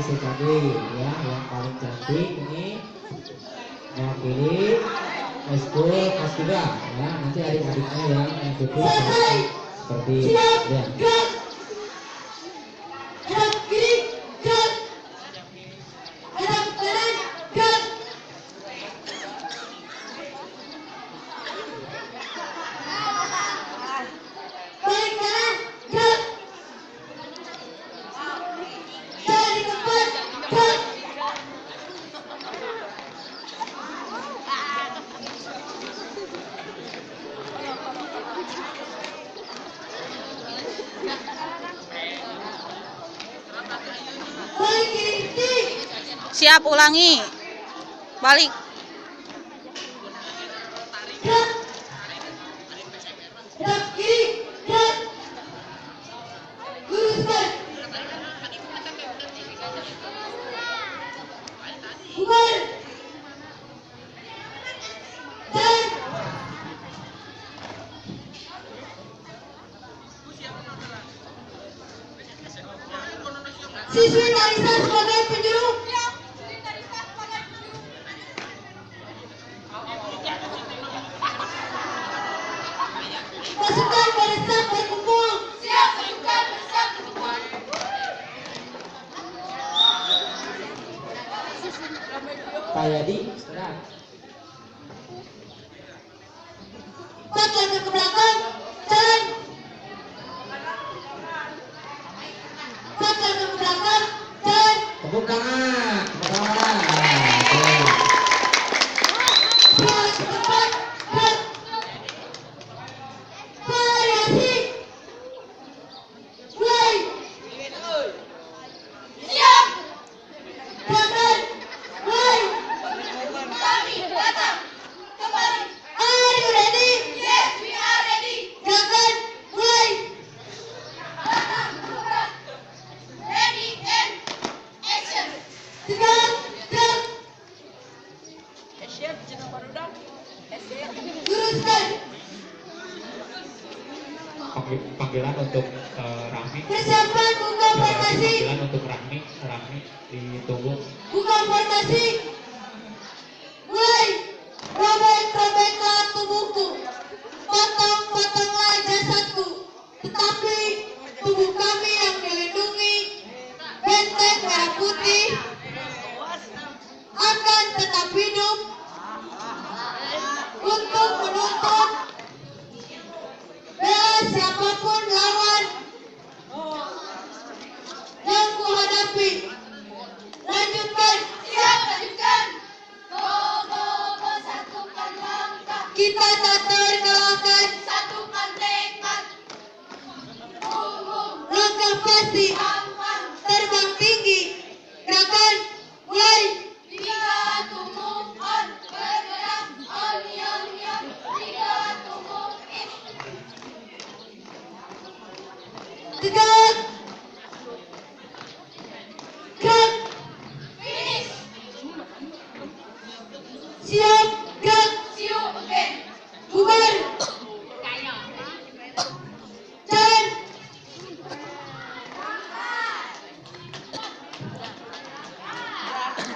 Sekali ya, yang paling cantik ini mewakili eskul kelas 3 ya, nanti adik-adiknya yang mengikuti seperti ya. Siap, ulangi. Balik. Siswi Tarisa sebagai penjuru. Pasukan barisan berkumpul. Siap, pasukan barisan berkumpul. Pak Yadi, istirahat. 4 langkah ke belakang, jalan. 4 langkah ke belakang, jalan. Tepuk tangan. Jalan ke depan, gerak. Variasi. Mulai. Siap. Gerakan. Mulai. Kami datang. Kembali. Are you ready? Yes, we are ready. Gerakan. Mulai. Ready and action. Tegak. Gerak. Luruskan. Panggilan untuk Rahmi. Persiapan buka formasi. Panggilan untuk Rahmi ditunggu. Buka formasi. Mulai. Robek-robeklah tubuhku. Potong-potonglah jasadku. Tetapi tubuh kami yang dilindungi benteng merah putih akan tetap hidup untuk menuntut bela siapapun lawan yang kuhadapi. Lanjutkan. Siap, lanjutkan. Go, go, go, satukan langkah. Kita tak terkalahkan. Satukan tekad. Langkah pasti. Terbang tinggi. Gerakan. Mulai. Tiga to move on. Bergerak. On, yon, yon. Tiga to move in. Tegak. Gerak. Finish. Siap.